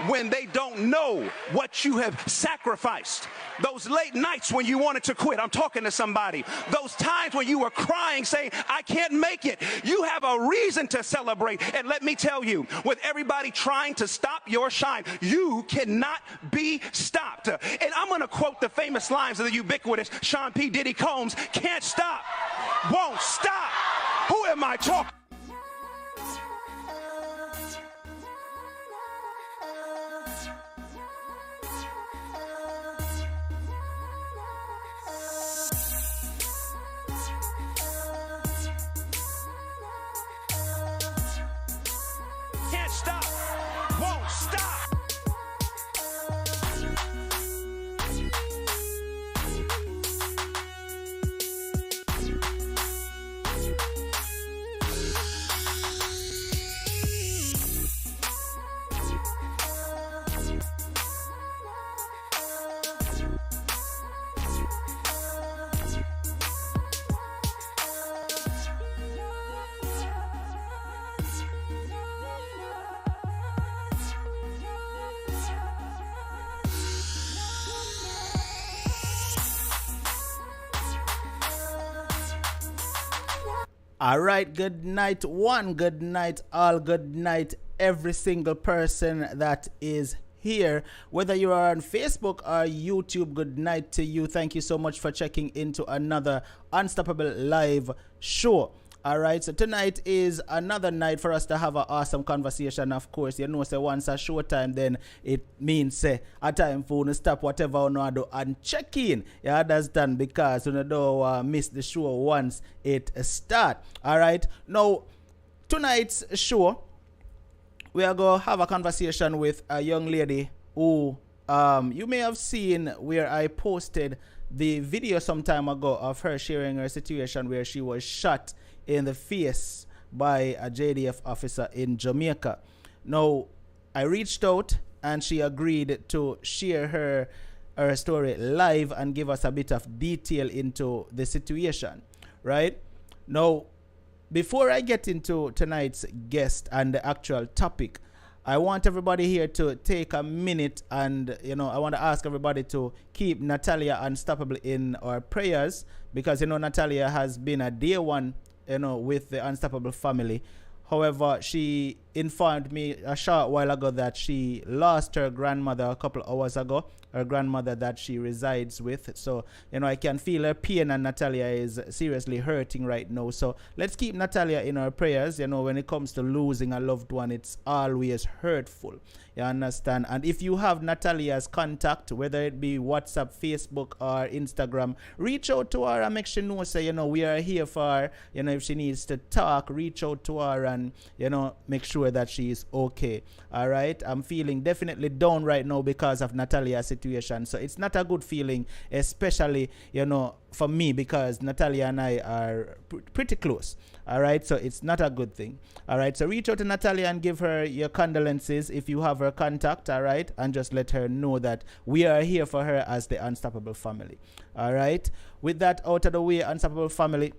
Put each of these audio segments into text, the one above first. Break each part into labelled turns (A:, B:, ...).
A: when they don't know what you have sacrificed. Those late nights when you wanted to quit. I'm talking to somebody. Those times when you were crying saying, I can't make it. You have a reason to celebrate. And let me tell you, with everybody trying to stop your shine, you cannot be stopped. And I'm going to quote the famous lines of the ubiquitous Sean P. Diddy Combs, can't stop, won't stop. Who am I talking? Can't stop, won't stop.
B: All right, good night, one, good night, all, good night, every single person that is here, whether you are on Facebook or YouTube. Good night to you. Thank you so much for checking into another Unstoppable Live show. All right, so tonight is another night for us to have an awesome conversation. Of course, you know, say once a show time, then it means say a time for you to stop whatever you know do and check in. You understand? Because you don't miss the show once it start. All right, now tonight's show, we are going to have a conversation with a young lady who you may have seen where I posted the video some time ago of her sharing her situation where she was shot in the face by a JDF officer in Jamaica. Now, I reached out and she agreed to share her story live and give us a bit of detail into the situation, right? Now, before I get into tonight's guest and the actual topic, I want everybody here to take a minute and, you know, I want to ask everybody to keep Natalia Unstoppable in our prayers because, you know, Natalia has been a day one, you know, with the Unstoppable family. However, she informed me a short while ago that she lost her grandmother a couple of hours ago, her grandmother that she resides with. So, you know, I can feel her pain and Natalia is seriously hurting right now. So let's keep Natalia in our prayers. You know, when it comes to losing a loved one, it's always hurtful. You understand? And if you have Natalia's contact, whether it be WhatsApp, Facebook, or Instagram, reach out to her and make sure know, say, you know, we are here for her. You know, if she needs to talk, reach out to her and, you know, make sure that she is okay. All right? I'm feeling definitely down right now because of Natalia's situation. So it's not a good feeling, especially, you know, for me, because Natalia and I are pretty close. All right, so it's not a good thing. All right, so reach out to Natalia and give her your condolences if you have her contact. All right, and just let her know that we are here for her as the Unstoppable family. All right, with that out of the way, Unstoppable family,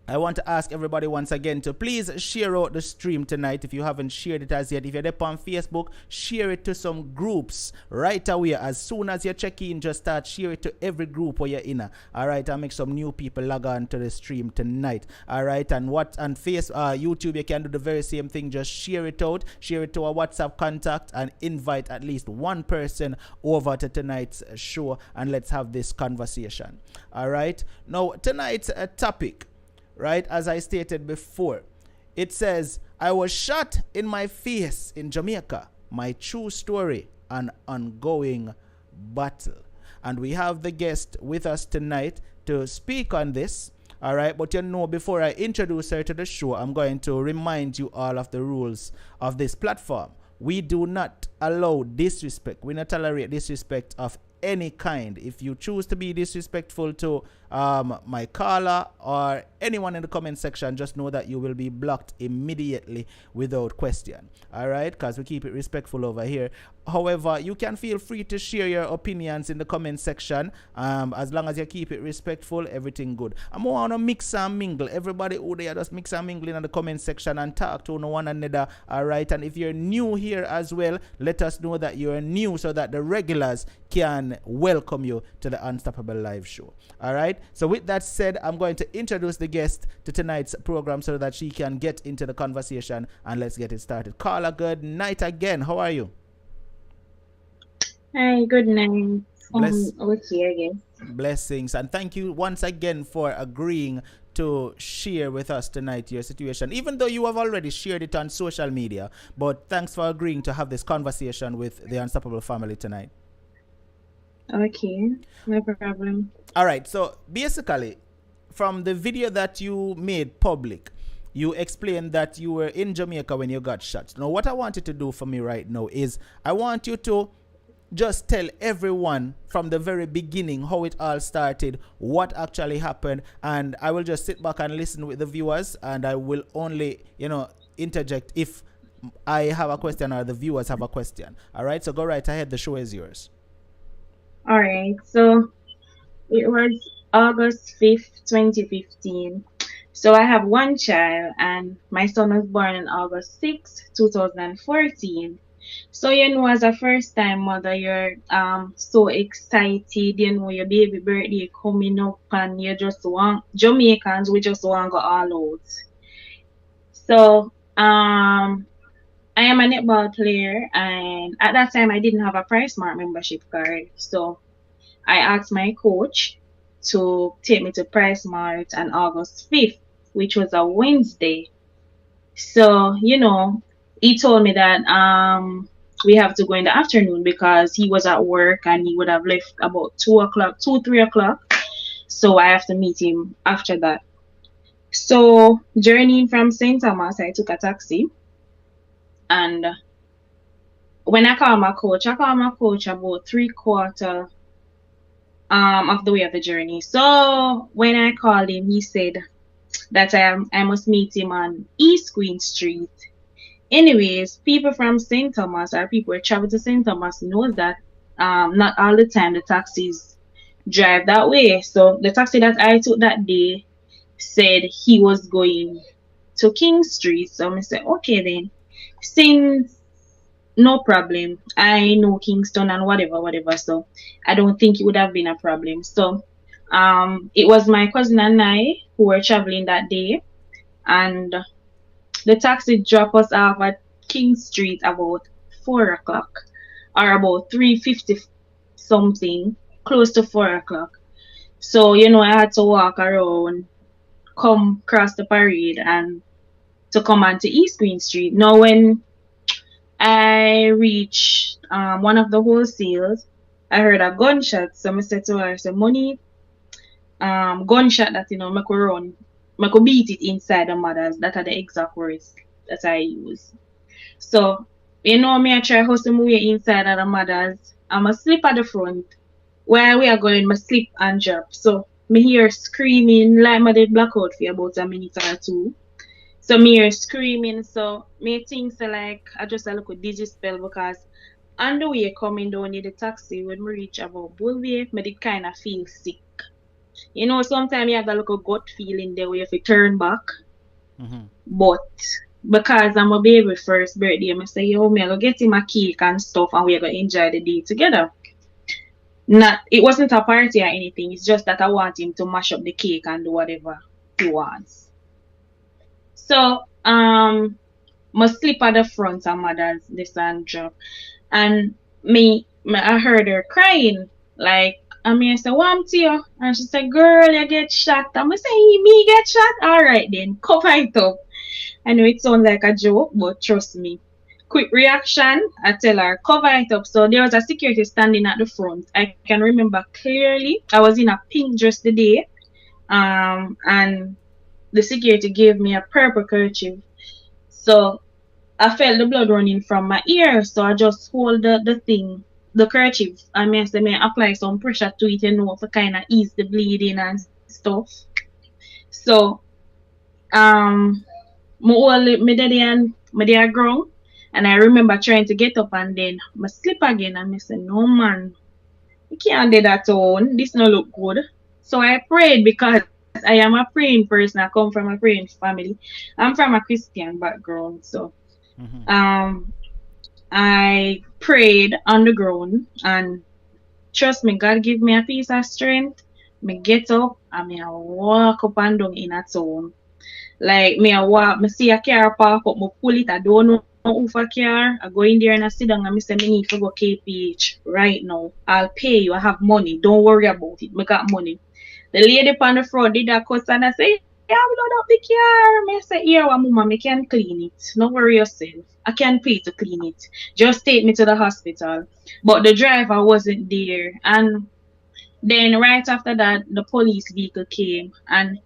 B: I want to ask everybody once again to please share out the stream tonight if you haven't shared it as yet. If you're up on Facebook, share it to some groups right away. As soon as you check in, just start share it to every group where you're in. All right, I'll make some new people log on to the stream tonight. All right, and YouTube, you can do the very same thing. Just share it out, share it to a WhatsApp contact, and invite at least one person over to tonight's show, and let's have this conversation. All right, now tonight's topic, right, as I stated before, it says, I was shot in my face in Jamaica, my true story, an ongoing battle. And we have the guest with us tonight to speak on this. All right, but you know, before I introduce her to the show, I'm going to remind you all of the rules of this platform. We do not allow disrespect. We not tolerate disrespect of any kind. If you choose to be disrespectful to my caller or anyone in the comment section, just know that you will be blocked immediately without question. All right, because we keep it respectful over here. However, you can feel free to share your opinions in the comment section. As long as you keep it respectful, everything good. I'm want to mix and mingle. Everybody who there, just mix and mingle in the comment section and talk to one another. All right, and if you're new here as well, let us know that you're new so that the regulars can welcome you to the Unstoppable Live show. All right, so with that said, I'm going to introduce the guest to tonight's program so that she can get into the conversation, and let's get it started. Carla, good night again. How are you?
C: Hi, good night. Okay, I guess.
B: Blessings, and thank you once again for agreeing to share with us tonight your situation, even though you have already shared it on social media. But thanks for agreeing to have this conversation with the Unstoppable family tonight.
C: Okay, no problem.
B: All right, so basically, from the video that you made public, you explained that you were in Jamaica when you got shot. Now, what I want you to do for me right now is I want you to just tell everyone from the very beginning how it all started, what actually happened, and I will just sit back and listen with the viewers, and I will only, interject if I have a question or the viewers have a question. All right, so go right ahead. The show is yours.
C: All right, so it was August 5th, 2015. So I have one child, and my son was born on August 6th, 2014. So, as a first-time mother, you're so excited, your baby birthday coming up, and you just want, Jamaicans, we just want to go all out. So, I am a netball player, and at that time, I didn't have a PriceSmart membership card. So, I asked my coach to take me to PriceSmart on August 5th, which was a Wednesday. So, he told me that we have to go in the afternoon because he was at work and he would have left about 3 o'clock. So I have to meet him after that. So journeying from St. Thomas, I took a taxi. And when I called my coach about 3/4 of the way of the journey. So when I called him, he said that I must meet him on East Queen Street. Anyways, people from St. Thomas or people who travel to St. Thomas knows that not all the time the taxis drive that way. So the taxi that I took that day said he was going to King Street. So I said, okay then, since no problem, I know Kingston and whatever. So I don't think it would have been a problem. So it was my cousin and I who were traveling that day, and the taxi dropped us off at King Street about 4 o'clock or about 3:50 something, close to 4 o'clock. So, I had to walk around, come across the parade and to come onto East Queen Street. Now, when I reached one of the wholesales, I heard a gunshot. So I said to her, I said, money, gunshot that, make her run. I could beat it inside the mothers. That are the exact words that I use. So, me I try hustle my way inside of the mothers. I'm a slip at the front. While we are going, I slip and drop. So, me hear screaming like I did blackout for about a minute or two. So, me hear screaming. So, me think so like I just a look at digispell because on the way coming down in the taxi when we reach about Bullway, I did kind of feel sick. Sometimes you have that little gut feeling there where you have to turn back.
B: Mm-hmm.
C: But because I'm a baby first birthday, I say, yo, me, I'll get him a cake and stuff and we're going to enjoy the day together. It wasn't a party or anything. It's just that I want him to mash up the cake and do whatever he wants. So, I sleep at the front of mother's this and drop. And I heard her crying. Like, I said, what to you? And she said, girl, you get shot. I'm saying, me get shot? All right then, cover it up. I know it sounds like a joke, but trust me. Quick reaction, I tell her, cover it up. So there was a security standing at the front. I can remember clearly. I was in a pink dress the day. And the security gave me a purple kerchief. So I felt the blood running from my ear. So I just hold the thing the kerchief. I mean, say me apply some pressure to it, to kind of ease the bleeding and stuff. So, me daddy and my dad ground, and I remember trying to get up and then I slip again, and I said, no man, you can't do that on. This no look good. So I prayed because I am a praying person. I come from a praying family. I'm from a Christian background, so
B: Mm-hmm.
C: um I prayed on the ground, and trust me, God give me a piece of strength. Me get up and me a walk up and down in a town. Like me a walk, me see a car park up, me pull it, I don't know who for car. I go in there and I sit down and me say me need to go KPH right now. I'll pay you, I have money. Don't worry about it. Me got money. The lady on the front did a cuss and I say, yeah, load up the car. Me say, here, mama, me can clean it. Don't worry yourself. I can pay to clean it. Just take me to the hospital. But the driver wasn't there. And then right after that, the police vehicle came. And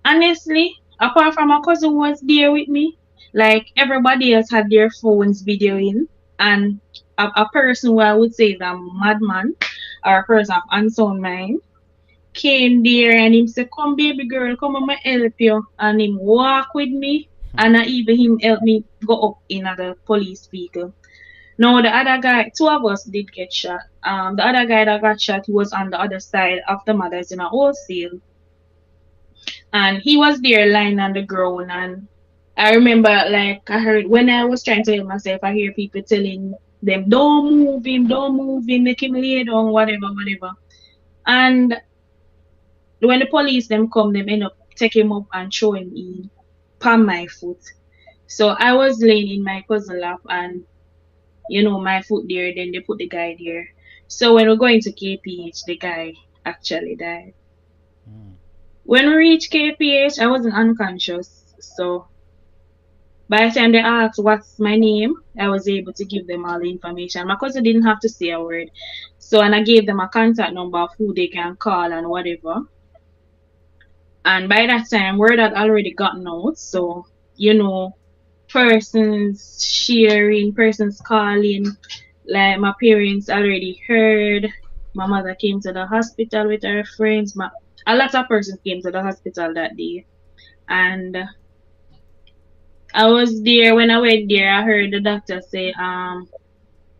C: honestly, apart from my cousin who was there with me, like everybody else had their phones videoing. And a person who I would say is a madman or a person of unsound mind came there and him said, come baby girl, come on, I help you. And him walk with me and I even him help me go up in the police vehicle. Now the other guy, two of us did get shot. The other guy that got shot, he was on the other side of the mothers in a wholesale. And he was there lying on the ground. And I remember, like, I heard when I was trying to help myself, I hear people telling them, don't move him, make him lay down, whatever, whatever. And when the police them come, them end up take him up and throw him in palm my foot. So I was laying in my cousin lap and my foot there, then they put the guy there. So when we're going to KPH, the guy actually died. When we reached KPH, I wasn't unconscious. So by the time they asked what's my name, I was able to give them all the information. My cousin didn't have to say a word. So and I gave them a contact number of who they can call and whatever. And by that time, word had already gotten out. So, persons sharing, persons calling, like my parents already heard. My mother came to the hospital with her friends. A lot of persons came to the hospital that day. And I was there. When I went there, I heard the doctor say,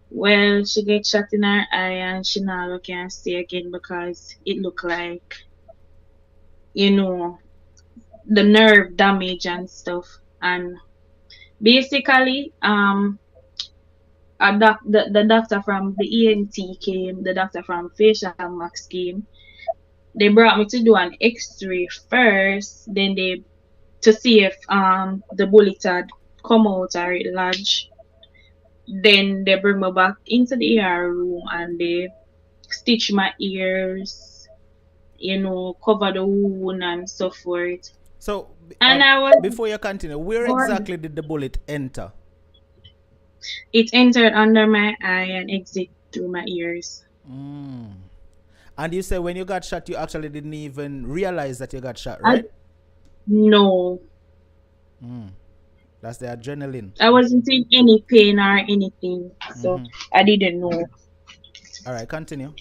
C: well, she get shot in her eye and she now can't see again because it looked like, the nerve damage and stuff. And basically, the doctor from the ENT came, the doctor from Facial Max came. They brought me to do an X-ray first, then to see if the bullet had come out or it lodged. Then they bring me back into the ER room and they stitch my ears, cover the wound and so forth.
B: So,
C: And
B: before you continue, where exactly did the bullet enter?
C: It entered under my eye and exit through my ears.
B: And you said when you got shot, you actually didn't even realize that you got shot, right?
C: No.
B: That's the adrenaline.
C: I wasn't in any pain or anything, so I didn't know.
B: All right, continue.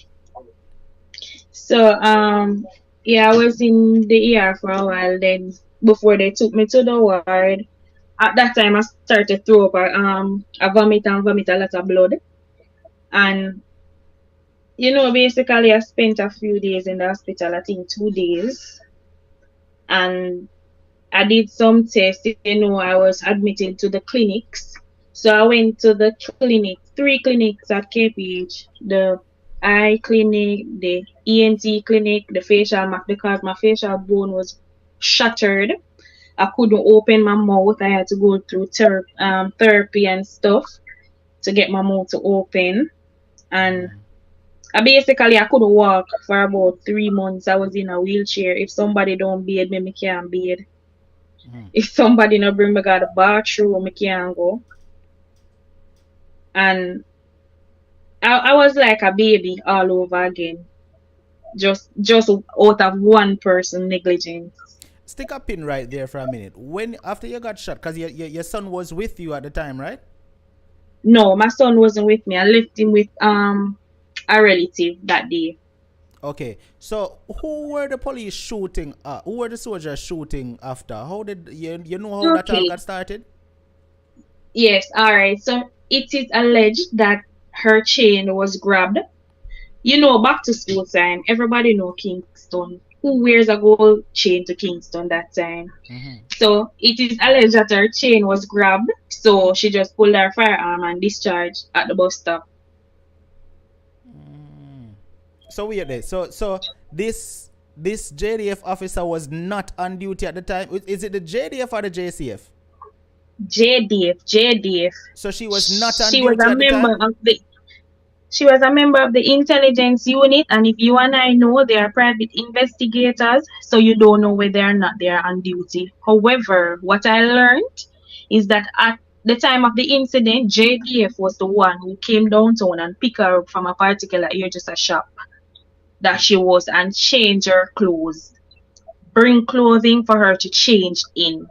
C: So, I was in the ER for a while. Then, before they took me to the ward, at that time I started to throw up a vomit a lot of blood. And, basically I spent a few days in the hospital, I think 2 days. And I did some tests, I was admitted to the clinics. So I went to the clinic, 3 clinics at KPH, the eye clinic, the ENT clinic, the facial mask, because my facial bone was shattered. I couldn't open my mouth. I had to go through therapy and stuff to get my mouth to open. And I couldn't walk for about 3 months. I was in a wheelchair. If somebody don't bathe me, I can't bathe. If somebody not bring me to the bathroom, I can't go. And I was like a baby all over again. Just out of one person negligence.
B: Stick a pin right there for a minute. When after you got shot, because your son was with you at the time, right?
C: No, my son wasn't with me. I left him with a relative that day.
B: Okay, so who were the police shooting? Who were the soldiers shooting after? How did you know how that all
C: Okay,
B: got started?
C: yes, all right. So it is alleged that her chain was grabbed. You know, back to school time, everybody know Kingston. Who wears a gold chain to Kingston that time?
B: Mm-hmm.
C: So it is alleged that her chain was grabbed. So she just pulled her firearm and discharged at the bus stop.
B: So weird there. So this JDF officer was not on duty at the time. Is it the JDF or the JCF?
C: JDF.
B: So she was not on
C: She was
B: duty
C: a
B: at the
C: member
B: time?
C: of the She was a member of the intelligence unit, and if you and I know, they are private investigators, so you don't know whether or not they are on duty. However, what I learned is that at the time of the incident, JDF was the one who came downtown and picked her up from a particular hairdresser shop that she was and change her clothes, bring clothing for her to change in.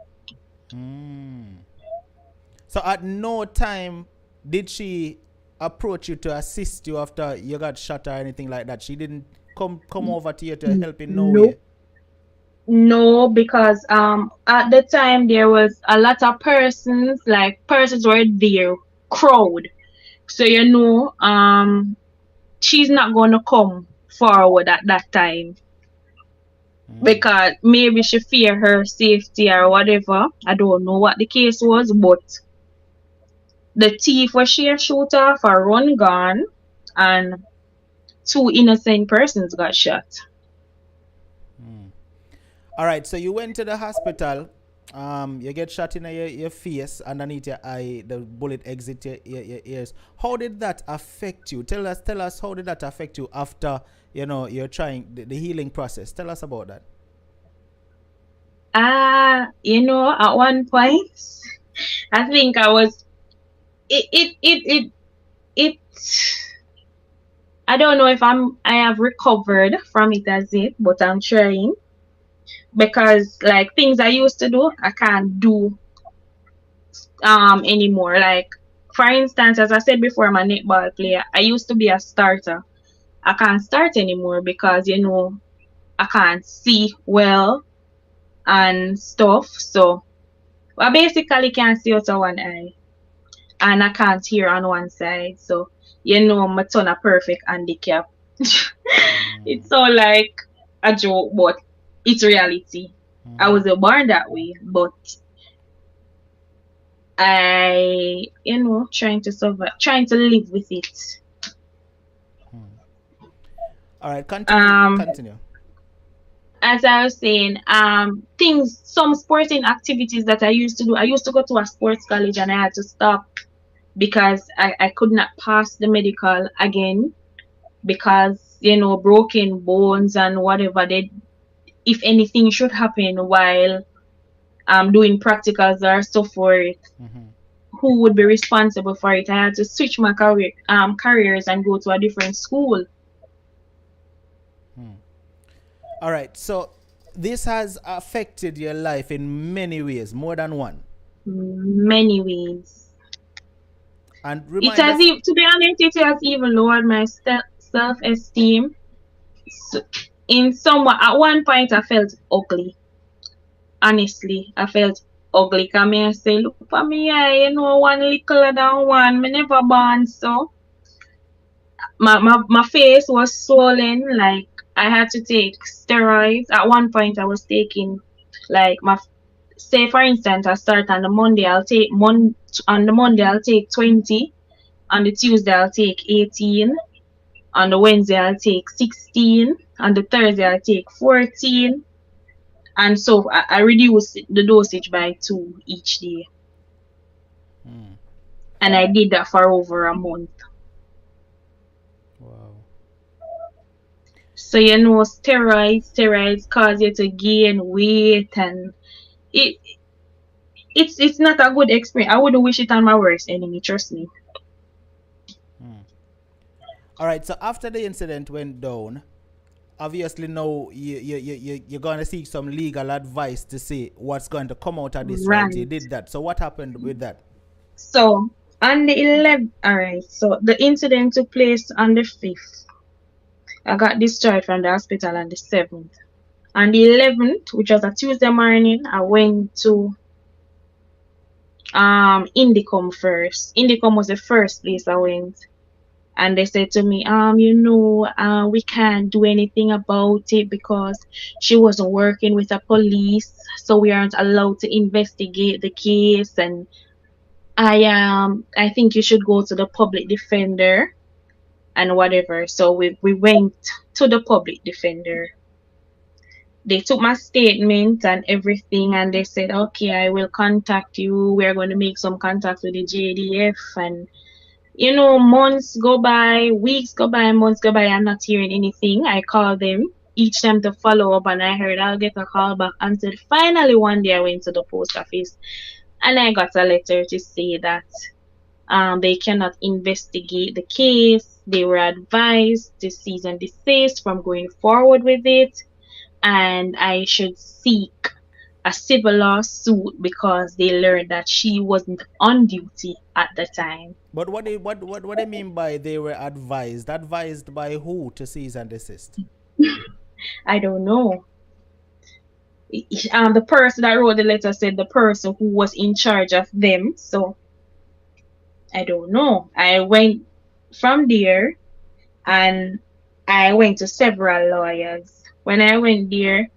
B: So at no time did she approach you to assist you after you got shot or anything like that. She didn't come over to you to help in no
C: No,
B: way.
C: no, because at the time there was a lot of persons, like persons were there, crowd. So she's not gonna come forward at that time because maybe she fear her safety or whatever. I don't know what the case was, but the thief was she a shoot off a run gone, and two innocent persons got shot.
B: All right, so you went to the hospital. You get shot in your face, underneath your eye. The bullet exit your ears. How did that affect you? Tell us how did that affect you after you're trying the healing process. Tell us about that.
C: At one point, I think I was it. I don't know if I have recovered from it as yet, but I'm trying because like things I used to do, I can't do anymore. Like for instance, as I said before, I'm a netball player. I used to be a starter. I can't start anymore because I can't see well and stuff. So I basically can't see out of one eye and I can't hear on one side. So my ton a perfect handicap. It's so like a joke, but it's reality. I was born that way, but I trying to survive, trying to live with it.
B: All right, continue.
C: As I was saying, some sporting activities that I used to do. I used to go to a sports college and I had to stop because I could not pass the medical again because broken bones and whatever. If anything should happen while doing practicals or stuff for it, who would be responsible for it? I had to switch my careers and go to a different school.
B: All right, so this has affected your life in many ways, more than one.
C: Many ways.
B: And
C: to be honest, it has even lowered my self-esteem. So, at one point, I felt ugly. Honestly, I felt ugly. Come here, say, look for me, one littler than one. Me never born, so my face was swollen. Like I had to take steroids. At one point, I was taking like say for instance, I start on the Monday. On the Monday I'll take 20. On the Tuesday I'll take 18. On the Wednesday I'll take 16. On the Thursday I'll take 14. And so I reduce the dosage by 2 each day. And I did that for over a month.
B: Wow.
C: So steroids cause you to gain weight, and it's not a good experience. I wouldn't wish it on my worst enemy, trust me.
B: All right, so after the incident went down, obviously now you're going to seek some legal advice to see what's going to come out of this, right? You did that. So what happened with that?
C: So On the 11th, alright, so the incident took place on the 5th. I got discharged from the hospital on the 7th. On the 11th, which was a Tuesday morning, I went to Indicom first. Indicom was the first place I went. And they said to me, we can't do anything about it because she wasn't working with the police, so we aren't allowed to investigate the case. And I think you should go to the public defender and whatever. So we went to the public defender. They took my statement and everything, and they said, okay, I will contact you. We're going to make some contacts with the JDF. And months go by, weeks go by, months go by. I'm not hearing anything. I called them each time to follow up, and I heard I'll get a call back until finally one day I went to the post office and I got a letter to say that they cannot investigate the case. They were advised to cease and desist from going forward with it, and I should seek a civil lawsuit because they learned that she wasn't on duty at the time.
B: But what they mean by they were advised? Advised by who to cease and desist?
C: I don't know. The person that wrote the letter said the person who was in charge of them. So I don't know. I went from there and I went to several lawyers. When I went there,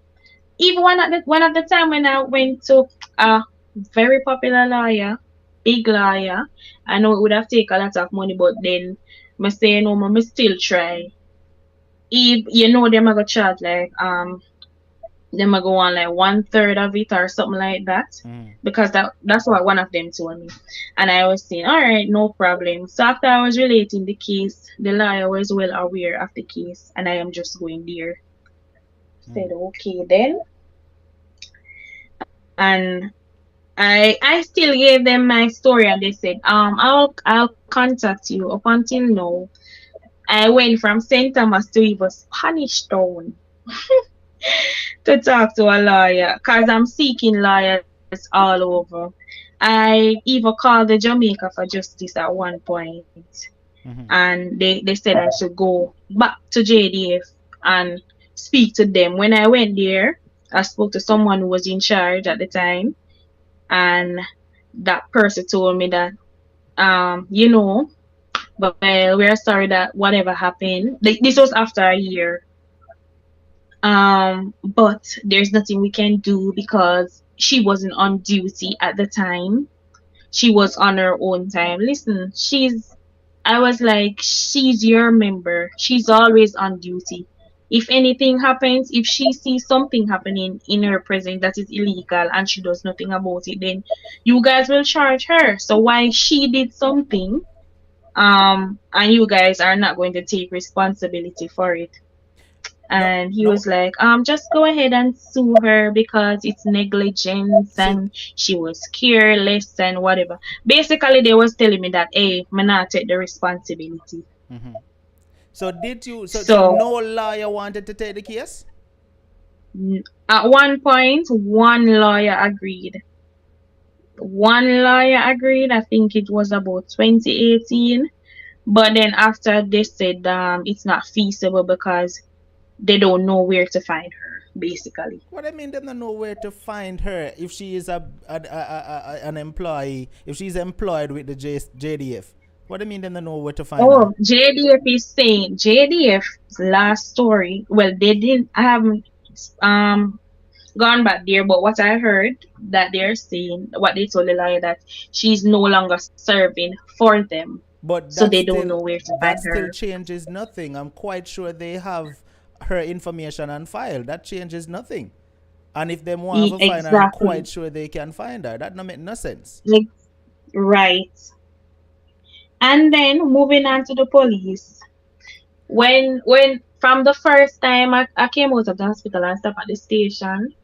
C: even one of the time when I went to a very popular lawyer, big lawyer, I know it would have taken a lot of money, but then I say no, I still try. If them I go charge like them I go on like 1/3 of it or something like that. Because that's what one of them told me. And I was saying, all right, no problem. So after I was relating the case, the lawyer was well aware of the case, and I am just going there. Said okay then. And I still gave them my story, and they said, I'll contact you. Up until now, I went from St. Thomas to even Spanish Town to talk to a lawyer because I'm seeking lawyers all over. I even called the Jamaica for justice at one point, and they said I should go back to JDF and speak to them. When I went there, I spoke to someone who was in charge at the time, and that person told me that, but we're sorry that whatever happened. This was after a year. But there's nothing we can do because she wasn't on duty at the time. She was on her own time. Listen, I was like, she's your member. She's always on duty. If anything happens, if she sees something happening in her presence that is illegal and she does nothing about it, then you guys will charge her. So why she did something, and you guys are not going to take responsibility for it? And he was like, just go ahead and sue her because it's negligence and she was careless and whatever. Basically, they was telling me that, hey, I'm not take the responsibility.
B: So did you? So no lawyer wanted to take the case?
C: At one point, one lawyer agreed. I think it was about 2018. But then after they said it's not feasible because they don't know where to find her, basically.
B: What I mean, they don't know where to find her if she is an employee, if she's employed with the JDF. What do you mean they don't know where to find her?
C: Oh, JDF is saying, JDF's last story, well, I haven't gone back there, but what I heard that they're saying, what they told the lawyer, that she's no longer serving for them.
B: But
C: so they don't know where to find her.
B: That still changes nothing. I'm quite sure they have her information on file. That changes nothing. And if they want to find her, I'm quite sure they can find her. That don't make no sense.
C: Right. And then moving on to the police. When from the first time I came out of the hospital and stopped at the station,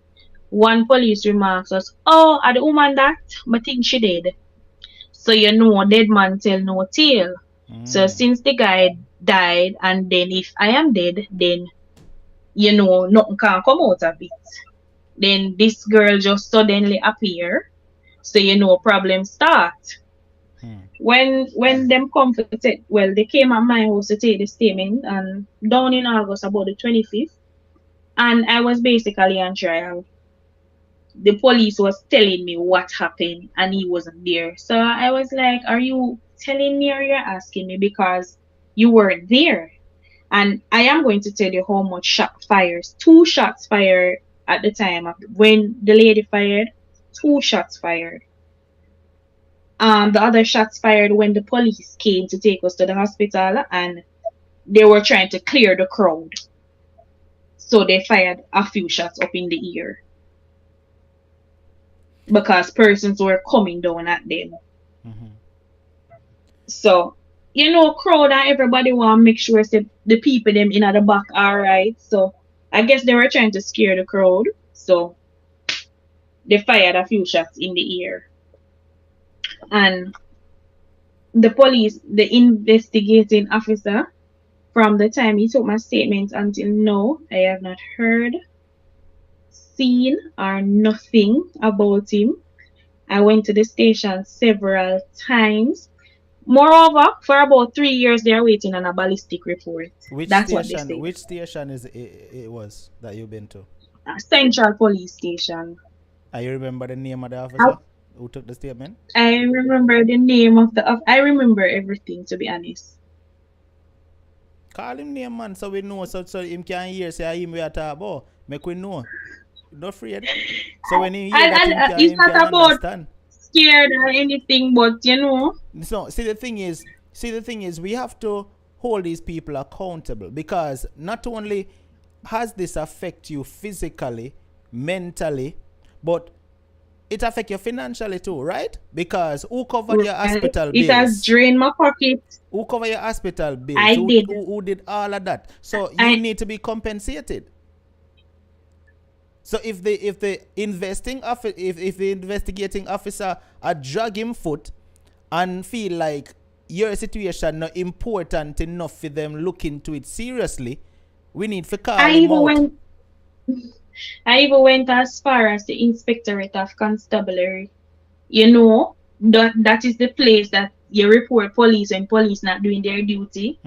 C: one police remarks us, oh, are the woman that? I think she did. So dead man tell no tale. So since the guy died, and then if I am dead, then nothing can come out of it. Then this girl just suddenly appear. So problems start. When them come to take, well, they came at my house to take the statement, and down in August about the 25th, and I was basically on trial. The police was telling me what happened, and he wasn't there. So I was like, "Are you telling me or you're asking me because you weren't there?" And I am going to tell you how much shot fires. Two shots fired at the time of when the lady fired. Two shots fired. The other shots fired when the police came to take us to the hospital, and they were trying to clear the crowd. So they fired a few shots up in the air because persons were coming down at them. So, crowd and everybody want to make sure say, the people them in at the back are right. So I guess they were trying to scare the crowd. So they fired a few shots in the air. And the police, the investigating officer, from the time he took my statement until now, I have not heard, seen, or nothing about him. I went to the station several times. Moreover, for about 3 years, they are waiting on a ballistic report. That's what they say.
B: Which station it was that you've been to?
C: Central Police Station.
B: You remember the name of the officer who took the statement?
C: I remember the name of I remember everything, to be honest.
B: Call him name, man, so we know, so him can hear, say him we are talking about. Make we know. Not afraid. So when he hear that him can understand.
C: Scared or anything, but
B: So see the thing is we have to hold these people accountable, because not only has this affect you physically, mentally, but it affect you financially too, right? Because who covered your hospital bills?
C: It has drained my pocket.
B: Who covered your hospital bills? Who did all of that? So you need to be compensated. So if the investigating officer drag him foot and feel like your situation not important enough for them look into it seriously, we need to call him out.
C: I even went as far as the Inspectorate of Constabulary. That is the place that you report police when police not doing their duty.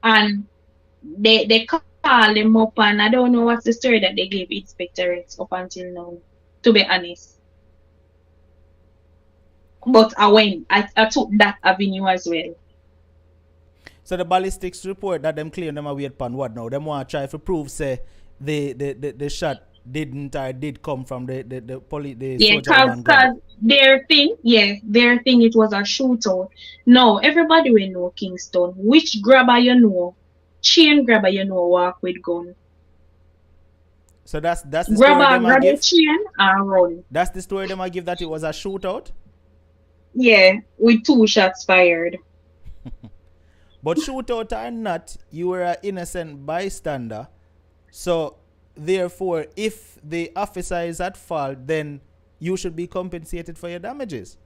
C: And they call them up, and I don't know what's the story that they gave inspectorates up until now, to be honest. But I took that avenue as well.
B: So the ballistics report that them claim them are wait upon what now? Them want to try to prove say the shot did come from the police, the soldier.
C: Because their thing it was a shootout. No, everybody will know Kingston. Which grabber chain grabber walk with gun.
B: So that's the story them I give.
C: Chain and run.
B: That's the story them I give, that it was a shootout.
C: Yeah, with 2 shots fired.
B: But shootout or not, you were an innocent bystander. So therefore, if the officer is at fault, then you should be compensated for your damages.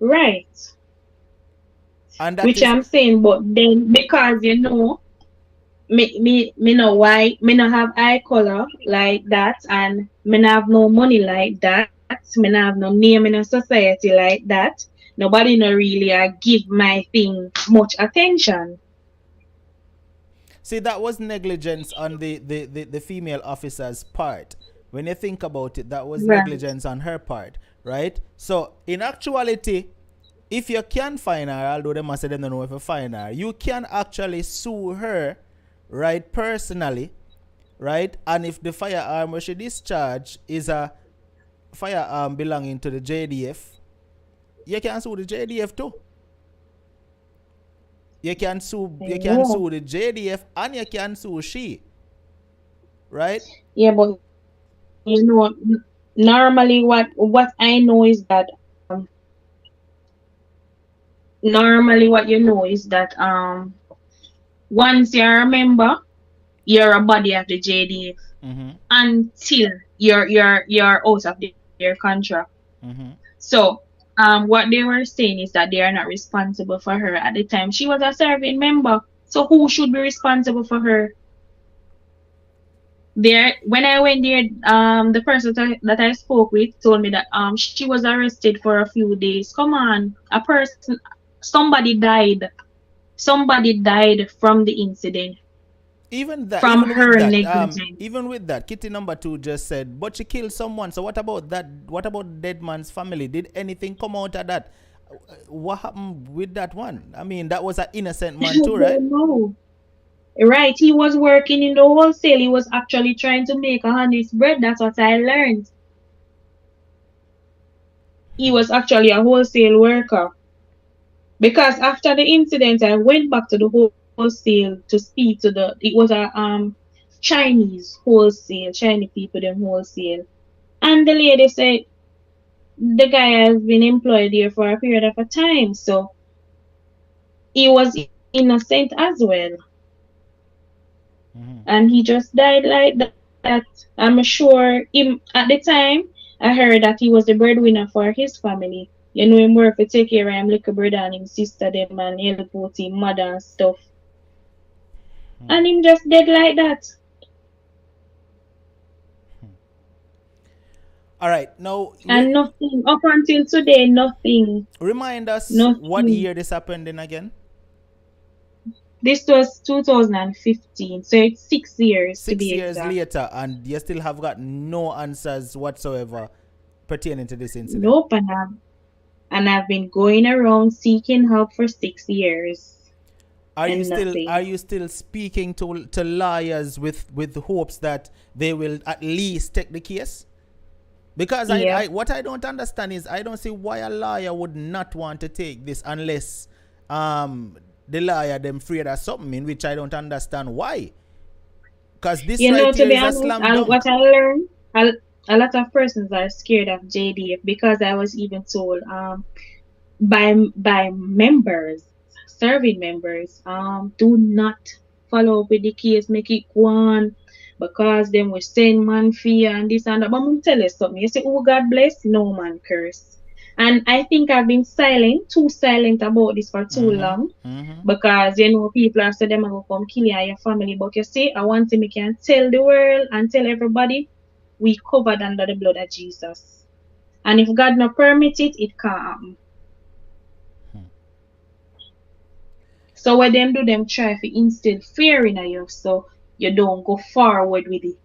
C: Right.
B: And
C: which I'm saying, but then because me know why me not have eye color like that, and me not have no money like that, me not have no name in a society like that. Nobody no really give my thing much attention.
B: See, that was negligence on the female officer's part. When you think about it, that was negligence on her part, right? So in actuality, if you can find her, although they must say they don't know if you find her, you can actually sue her, right, personally, right? And if the firearm where she discharged is a firearm belonging to the JDF, you can sue the JDF too. You can sue the JDF and you can sue she, right?
C: Yeah, but normally what I know is that once you're a member, you're a body of the JDF until you're out of their contract. So what they were saying is that they are not responsible for her at the time. She was a serving member, so who should be responsible for her? there when I went there, the person that I spoke with told me that she was arrested for a few days. Come on, a person, somebody died. Somebody died from the incident,
B: Even that,
C: from her negligence.
B: even with that, Kitty number two just said, but she killed someone. So what about that? What about the dead man's family? Did anything come out of that? What happened with that one? I mean, that was an innocent
C: I
B: man too, right?
C: don't know. Right, he was working in the wholesale. He was actually trying to make a honest bread. That's what I learned. He was actually a wholesale worker. Because after the incident, I went back to the wholesale to speak to it was a Chinese wholesale, Chinese people them wholesale. And the lady said the guy has been employed here for a period of a time, so he was innocent as well.
B: Mm-hmm.
C: And he just died like that. I'm sure him at the time I heard that he was the breadwinner for his family. You know him work to take care of him little brother and him sister them and help out him mother and stuff. And him just dead like that.
B: All right, now
C: And nothing. Up until today, nothing.
B: remind us what
C: Nothing.
B: year this happened in again.
C: This was 2015, so it's 6 years to
B: Six
C: be
B: years
C: exact.
B: later, and you still have got no answers whatsoever pertaining to this incident.
C: Nope, and I've been going around seeking help for 6 years
B: Are you
C: and nothing.
B: still speaking to lawyers with hopes that they will at least take the case? Because
C: Yep.
B: what I don't understand is I don't see why a lawyer would not want to take this unless the lawyer them afraid of something, in which I don't understand why. Because this
C: You
B: right
C: know, to
B: here
C: be
B: is a
C: honest,
B: slam dunk.
C: what I learned, a lot of persons are scared of JDF because I was even told by members, serving members, do not follow up with the case, make it go on because then we send man fear and this and that. But I'm gonna tell you something. You say, oh God bless, no man curse. And I think I've been too silent about this for too
B: Mm-hmm.
C: long.
B: Mm-hmm.
C: Because you know people have said them are gonna come kill you and your family. But you see, I want to make can tell the world and tell everybody we covered under the blood of Jesus. And if God not permit it, it can't happen. So what them do, them try to instill fear in you so you don't go forward with it.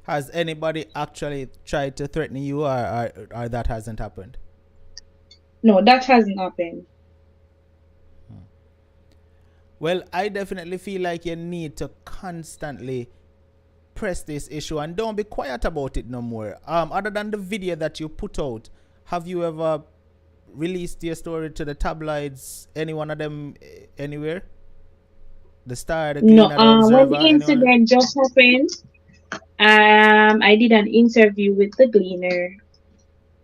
B: Has anybody actually tried to threaten you, or that hasn't happened?
C: No, that hasn't happened.
B: Well, I definitely feel like you need to constantly press this issue and don't be quiet about it no more. Other than the video that you put out, have you ever released your story to the tabloids? Any one of them anywhere? The Star, the
C: No,
B: Gleaner, the
C: when
B: Observer,
C: the
B: anyone?
C: incident just happened, I did an interview with the Gleaner.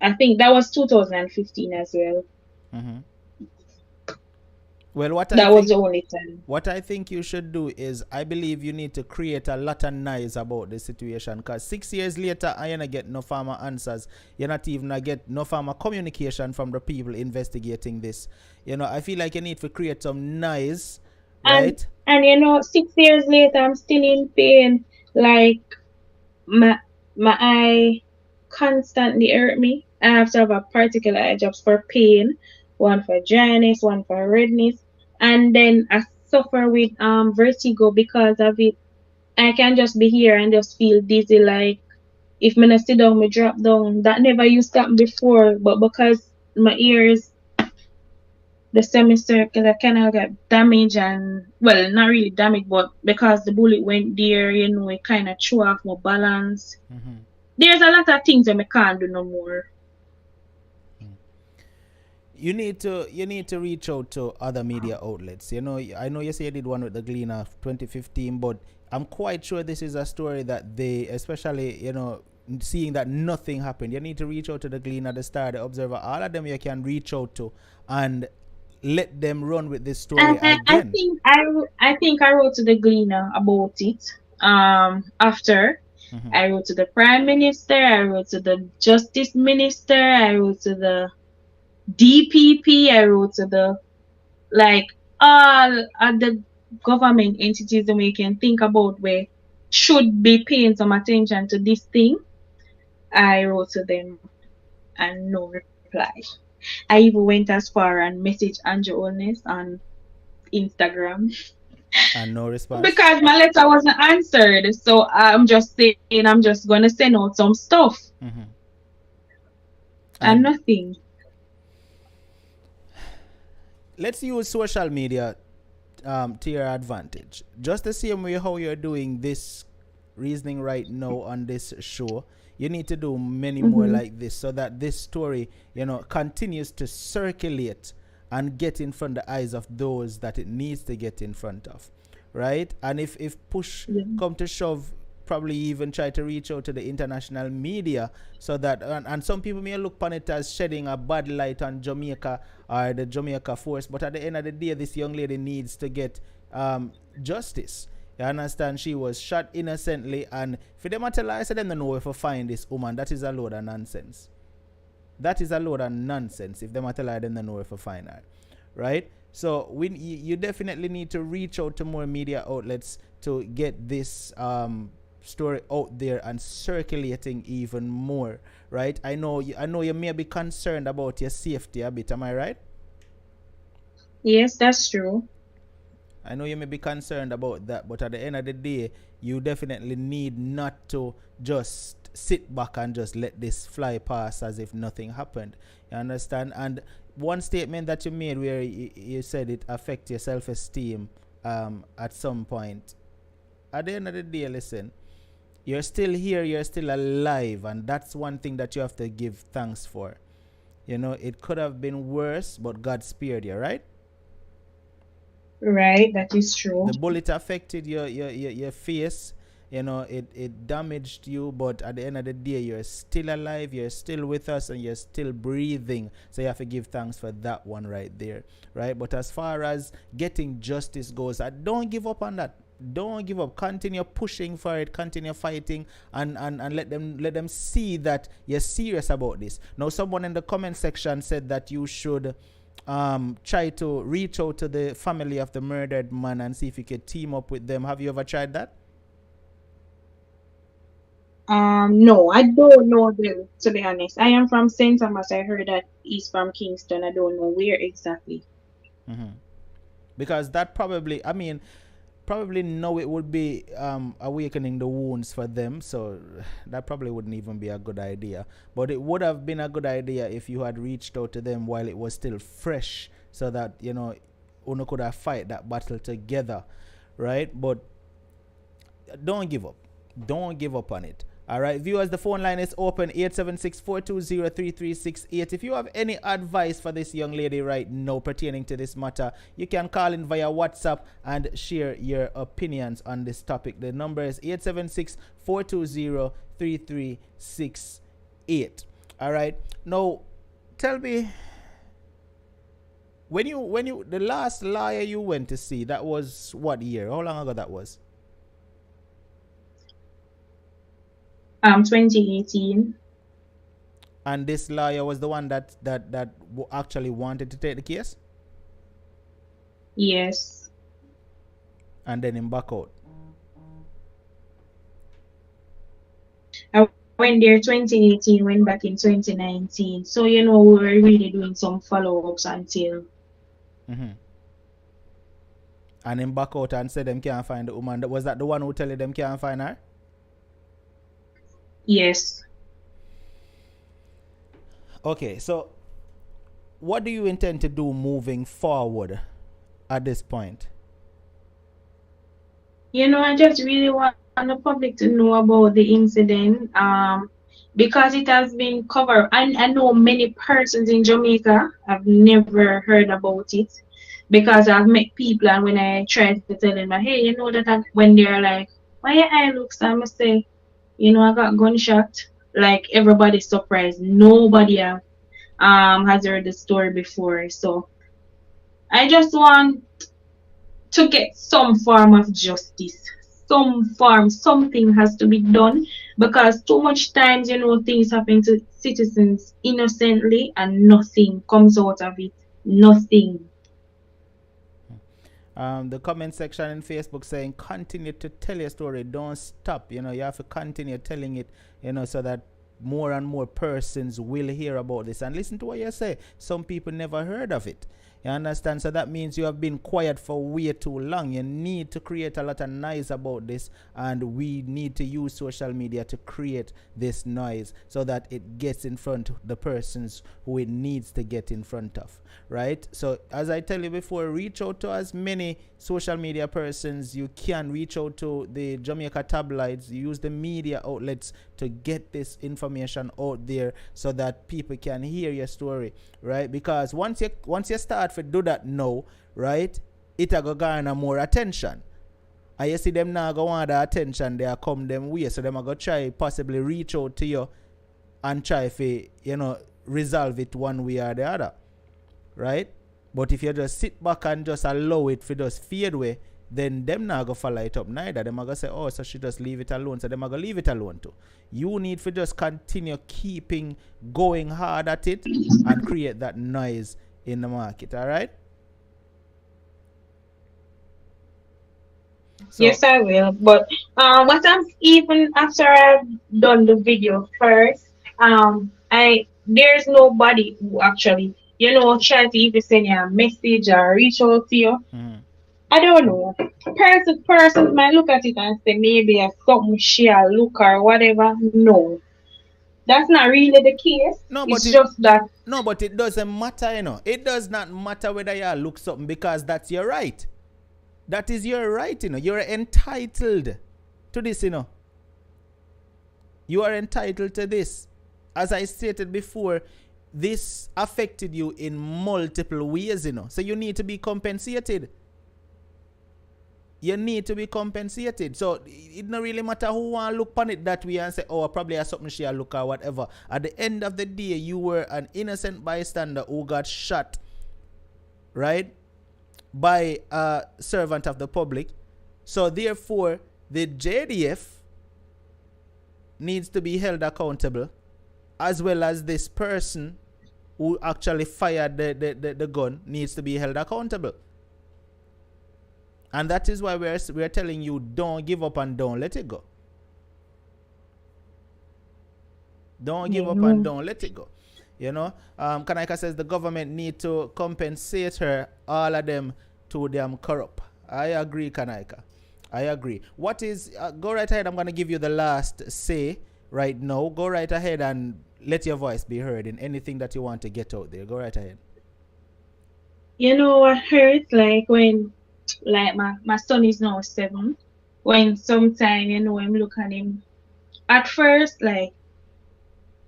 C: I think that was 2015 as well.
B: Mm-hmm. Well,
C: That was the only time.
B: what I think you should do is, I believe you need to create a lot of noise about the situation. Because 6 years later, I ain't get no farmer answers. You're not even get no farmer communication from the people investigating this. I feel like you need to create some noise,
C: And
B: right?
C: and you know, 6 years later, I'm still in pain. Like my eye constantly hurt me. I have to have a particular eye drops for pain, one for dryness, one for redness, and then I suffer with vertigo because of it. I can just be here and just feel dizzy, like if me not sit down, me drop down. That never used to happen before, but because my ears, the semicircular canal got damaged, and well, not really damaged, but because the bullet went there, it kind of threw off my balance.
B: Mm-hmm.
C: There's a lot of things that I can't do no more.
B: You need to reach out to other media outlets. I know you say you did one with the Gleaner 2015, but I'm quite sure this is a story that they, especially seeing that nothing happened, you need to reach out to the Gleaner, the Star, the Observer, all of them you can reach out to and let them run with this story
C: I
B: again.
C: think I wrote to the Gleaner about it. After
B: Mm-hmm.
C: I wrote to the Prime Minister, I wrote to the Justice Minister, I wrote to the DPP, I wrote to the like all of the government entities that we can think about where should be paying some attention to this thing, I wrote to them and no reply. I even went as far and messaged Andrew Holness on Instagram
B: And no response.
C: because my letter wasn't answered. So I'm just saying I'm just gonna send out some stuff and
B: And
C: nothing.
B: let's use social media to your advantage. Just the same way how you're doing this reasoning right now on this show, you need to do many more like this so that this story, continues to circulate and get in front of the eyes of those that it needs to get in front of, right? And if push
C: Yeah.
B: come to shove, probably even try to reach out to the international media so that and some people may look upon it as shedding a bad light on Jamaica or the Jamaica force, but at the end of the day, this young lady needs to get justice. You understand? She was shot innocently, and for them to tell her, I said them don't know where to find this woman. That is a load of nonsense. That is a load of nonsense. If them tell her, them don't know where to find her, right? So you definitely need to reach out to more media outlets to get this story out there and circulating even more, right? I know you may be concerned about your safety a bit. Am I right?
C: Yes, that's true.
B: I know you may be concerned about that, but at the end of the day, you definitely need not to just sit back and just let this fly past as if nothing happened. You understand? And one statement that you made where you said it affect your self-esteem at some point. At the end of the day, listen, you're still here, you're still alive, and that's one thing that you have to give thanks for. It could have been worse, but God spared you, right?
C: Right, that is true.
B: The bullet affected your face. It damaged you, but at the end of the day, you're still alive, you're still with us, and you're still breathing. So you have to give thanks for that one right there, right? But as far as getting justice goes, I don't give up on that. Don't give up. Continue pushing for it. Continue fighting, and let them see that you're serious about this. Now, someone in the comment section said that you should try to reach out to the family of the murdered man and see if you could team up with them. Have you ever tried that?
C: No, I don't know them, to be honest. I am from St. Thomas. I heard that he's from Kingston. I don't know where exactly.
B: Because that probably, I mean, probably no, it would be awakening the wounds for them. So that probably wouldn't even be a good idea. But it would have been a good idea if you had reached out to them while it was still fresh, so that Uno could have fight that battle together, right? But don't give up. Don't give up on it. All right, viewers, the phone line is open, 876-420-3368. If you have any advice for this young lady right now pertaining to this matter, you can call in via WhatsApp and share your opinions on this topic. The number is 876-420-3368. All right, now tell me, when you the last lawyer you went to see, that was what year? How long ago that was?
C: 2018.
B: And this lawyer was the one that actually wanted to take the case,
C: Yes.
B: and then him back out.
C: I went there 2018, went back in 2019. So, we were really doing some follow-ups until.
B: And him back out and said them can't find the woman. Was that the one who tell you them can't find her?
C: Yes.
B: Okay, so what do you intend to do moving forward at this point?
C: I just really want the public to know about the incident, because it has been covered. I know many persons in Jamaica have never heard about it because I've met people, and when I try to tell them, hey, when they're like, why your eye looks, I must say, I got gunshot. Like, everybody's surprised. Nobody has heard the story before. So I just want to get some form of justice. Something has to be done, because too much times, things happen to citizens innocently and nothing comes out of it. Nothing.
B: The comment section in Facebook saying, continue to tell your story, don't stop. You have to continue telling it, so that more and more persons will hear about this. And listen to what you say. Some people never heard of it. You understand? So that means you have been quiet for way too long. You need to create a lot of noise about this, and we need to use social media to create this noise so that it gets in front of the persons who it needs to get in front of, right? So as I tell you before, reach out to as many social media persons you can. Reach out to the Jamaica tabloids, use the media outlets to get this information out there so that people can hear your story, right? Because once you start to do that now, right, it'll go garner more attention. And you see them now go want the attention, they come them way, so them are going to try possibly reach out to you and try to, resolve it one way or the other, right? But if you just sit back and just allow it to just fade away, then them not go follow it up neither. Them are going to say, oh, so she just leave it alone. So them are going to leave it alone too. You need to just continue keeping going hard at it and create that noise in the market, all right?
C: So, yes, I will. But what I'm even after I've done the video first, there's nobody who actually, try to even send you a message or reach out to you.
B: Mm-hmm.
C: I don't know. Persons might look at it and say maybe a something share look or whatever. No. That's not really the case.
B: No,
C: it's just that.
B: No, but it doesn't matter, It does not matter whether you look something, because that's your right. That is your right, You're entitled to this, You are entitled to this. As I stated before, this affected you in multiple ways, So you need to be compensated. You need to be compensated. So it don't really matter who want to look on it that way and say, oh, probably has something she look or whatever. At the end of the day, you were an innocent bystander who got shot, right, by a servant of the public. So therefore, the JDF needs to be held accountable, as well as this person who actually fired the gun needs to be held accountable. And that is why we're telling you, don't give up and don't let it go. Don't give up and don't let it go. Kanaika says the government need to compensate her, all of them, to them corrupt. I agree, Kanaika. I agree. What is, go right ahead. I'm going to give you the last say right now. Go right ahead and let your voice be heard in anything that you want to get out there. Go right ahead.
C: What hurts, when my son is now 7, when sometime, I'm looking at him. At first,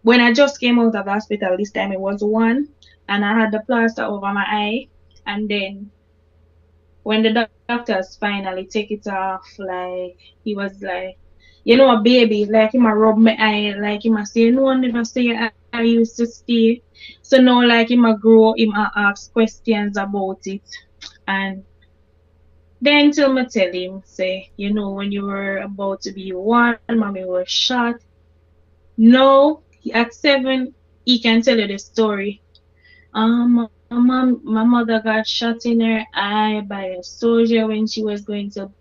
C: when I just came out of the hospital, this time it was 1, and I had the plaster over my eye. And then when the doctors finally take it off, he was a baby, he might rub my eye, he might say, no one never say I used to stay. So now, he might grow, he might ask questions about it. And then till me tell him, say, when you were about to be 1, mommy was shot. No, at 7, he can tell you the story. My mother got shot in her eye by a soldier when she was going to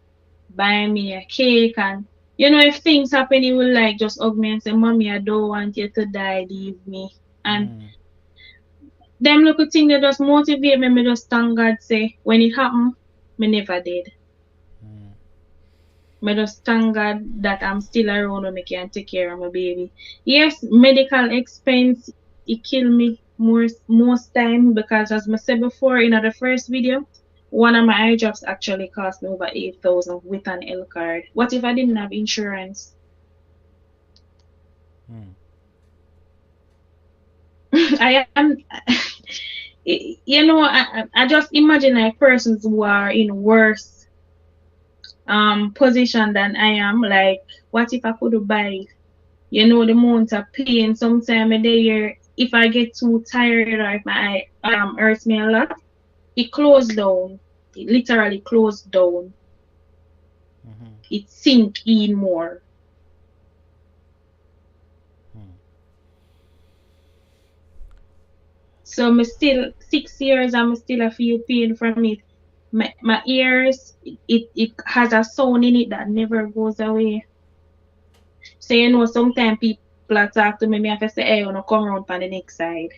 C: buy me a cake. And, if things happen, he will just hug me and say, Mommy, I don't want you to die, leave me. And them little things, they just motivate me. Me just thank God, say, when it happened, me never did. Me just thank God that I'm still around when I can take care of my baby. Yes, medical expense, it kill me most time, because as I said before in the first video, one of my eye drops actually cost me over 8,000 with an L card. What if I didn't have insurance? I am, I just imagine persons who are in worse position than I am. What if I could buy, the amount of pain sometime a day, if I get too tired or if my eye hurts me a lot, it closed down. It literally closed down. It sink in more. So I'm still 6 years, I'm still a feel pain from it. my ears, it has a sound in it that never goes away. So sometimes people are talk to me, I have to say, hey, you know, come around from the next side.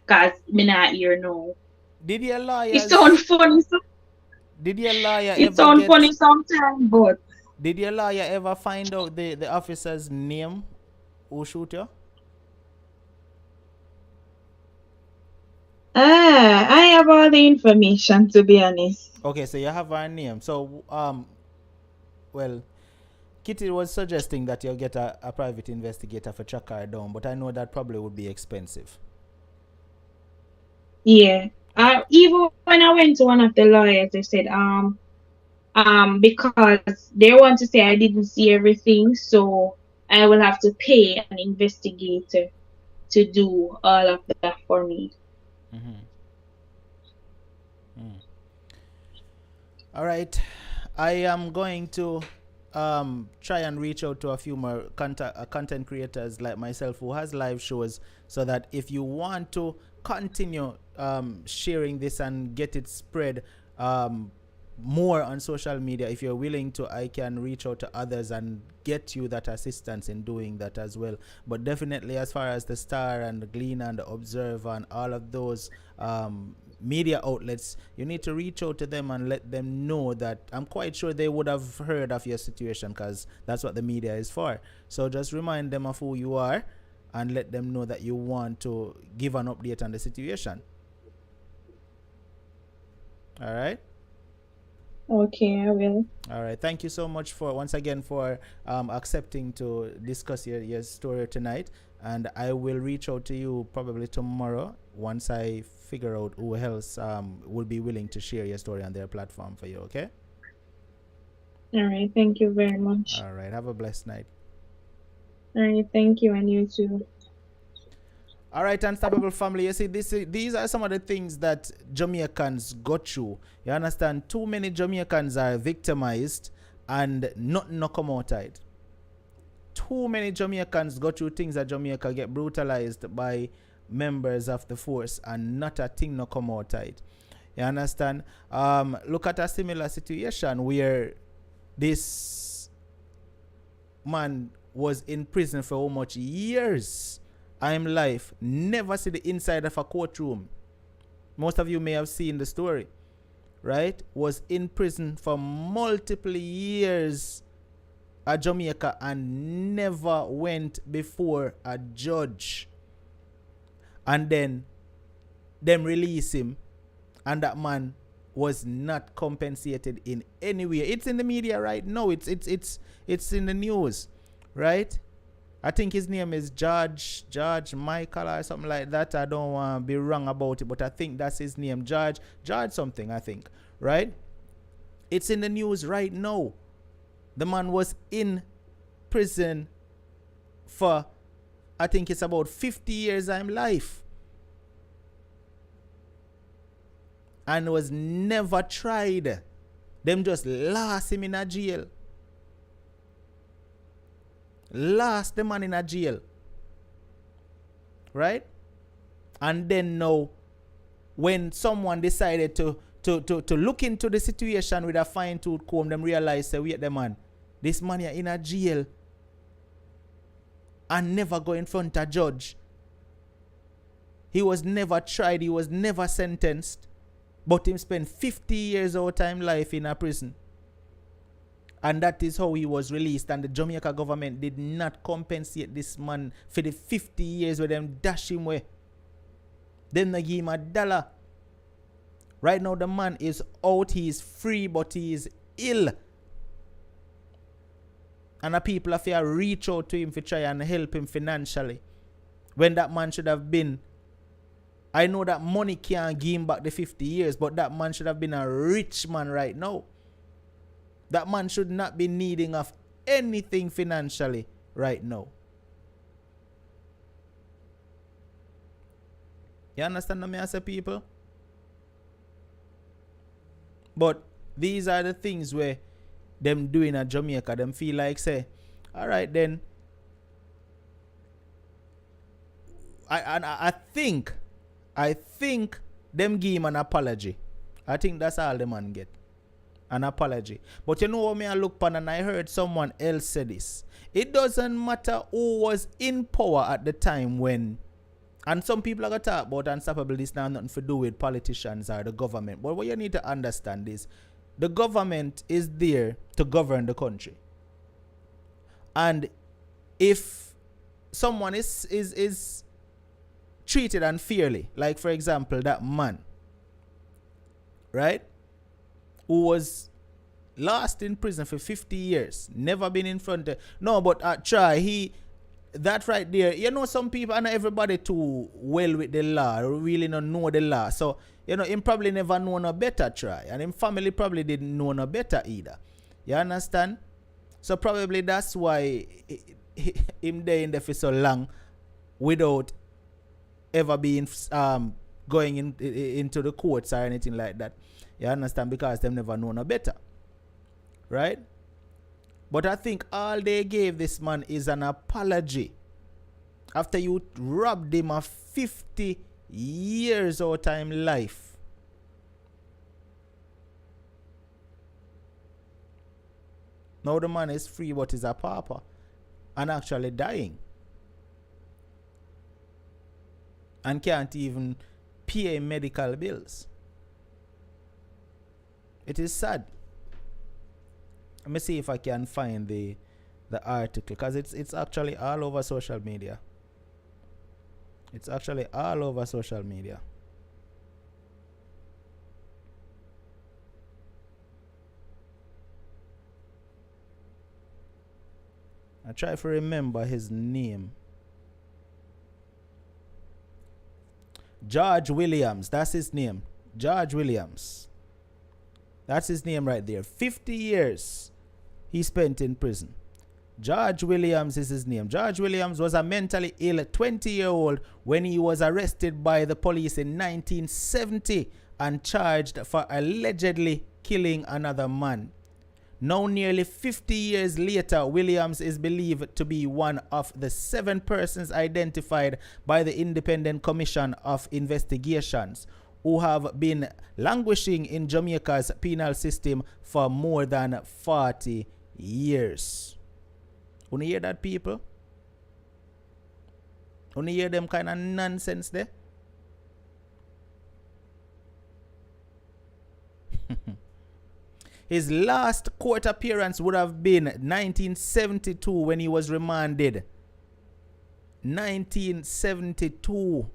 C: Cause me not hear no.
B: Did your
C: It
B: lawyers
C: sound funny,
B: did your lawyer
C: it
B: ever
C: sound
B: get
C: funny sometimes, but
B: did your lawyer ever find out the officer's name who shoot you?
C: I have all the information, to be honest.
B: Okay, so you have her name. So well, Kitty was suggesting that you get a private investigator for track her down, but I know that probably would be expensive.
C: Yeah. Even when I went to one of the lawyers, they said, because they want to say I didn't see everything, so I will have to pay an investigator to do all of that for me.
B: Mm-hmm. All right, I am going to try and reach out to a few more content creators like myself who has live shows, so that if you want to continue sharing this and get it spread more on social media, if you're willing to, I can reach out to others and get you that assistance in doing that as well. But definitely, as far as the Star and the Gleaner and the Observer and all of those media outlets, you need to reach out to them and let them know that I'm quite sure they would have heard of your situation, because that's what the media is for. So just remind them of who you are and let them know that you want to give an update on the situation. All right.
C: Okay, I will.
B: All right. Thank you so much for once again for accepting to discuss your story tonight. And I will reach out to you probably tomorrow once I figure out who else will be willing to share your story on their platform for you. Okay.
C: All right. Thank you very much.
B: All right. Have a blessed night.
C: All right. Thank you, and you too.
B: All right, Unstoppable family. You see, these are some of the things that Jamaicans go through. You understand? Too many Jamaicans are victimized and nothing no come outside. Too many Jamaicans go through things that Jamaica get brutalized by members of the force and not a thing no come outside. You understand? Look at a similar situation where this man was in prison for how much years? I'm life. Never see the inside of a courtroom. Most of you may have seen the story, right? Was in prison for multiple years at Jamaica and never went before a judge. And then them release him, and that man was not compensated in any way. It's in the media right now. It's in the news, right? I think his name is George Michael or something like that. I don't want to be wrong about it, but I think that's his name. George something, I think. Right? It's in the news right now. The man was in prison for, I think it's about 50 years of life. And was never tried. Them just lost him in a jail. Last the man in a jail, right? And then now, when someone decided to look into the situation with a fine-tooth comb, them realize, say, wait, the man, this man is in a jail and never go in front of a judge. He was never tried, he was never sentenced, but him spent 50 years of time life in a prison. And that is how he was released. And the Jamaica government did not compensate this man for the 50 years where them dash him away. Then they give him $1. Right now the man is out, he is free, but he is ill. And the people have to reach out to him to try and help him financially. When that man should have been, I know that money can't give him back the 50 years, but that man should have been a rich man right now. That man should not be needing of anything financially right now. You understand what I say, people? But these are the things where them doing at Jamaica, them feel like, say, all right then. I think them give him an apology. I think that's all the man get. An apology. But you know what me I look upon, and I heard someone else say this. It doesn't matter who was in power at the time when, and some people are going to talk about unstoppable, this now nothing to do with politicians or the government. But what you need to understand is the government is there to govern the country. And if someone is treated unfairly, like for example that man, right, who was lost in prison for 50 years, never been in front of, no, but that right there, you know, some people, and everybody too well with the law, really not know the law. So, you know, him probably never know no better try. And him family probably didn't know no better either. You understand? So probably that's why him there in there for so long without ever being going into the courts or anything like that. You understand? Because them never know no better. Right? But I think all they gave this man is an apology. After you robbed him of 50 years out of his life. Now the man is free but is a pauper and actually dying. And can't even pay medical bills. It is sad. Let me see if I can find the article, because it's actually all over social media. It's actually all over social media. I try to remember his name. George Williams, that's his name. George Williams. That's his name right there. 50 years he spent in prison. George Williams is his name. George Williams was a mentally ill 20-year-old when he was arrested by the police in 1970 and charged for allegedly killing another man. Now, nearly 50 years later, Williams is believed to be one of the 7 persons identified by the Independent Commission of Investigations who have been languishing in Jamaica's penal system for more than 40 years. You hear that, people? You hear them kind of nonsense there? His last court appearance would have been 1972 when he was remanded. 1972.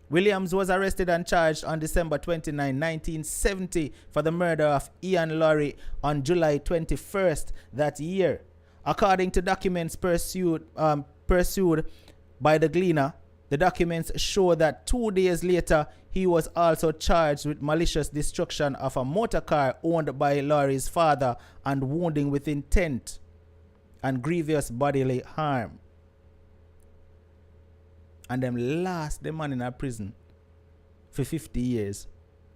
B: Williams was arrested and charged on December 29, 1970 for the murder of Ian Laurie on July 21st that year. According to documents pursued by the Gleaner, the documents show that 2 days later, he was also charged with malicious destruction of a motor car owned by Laurie's father and wounding with intent and grievous bodily harm. And them last the man in a prison for 50 years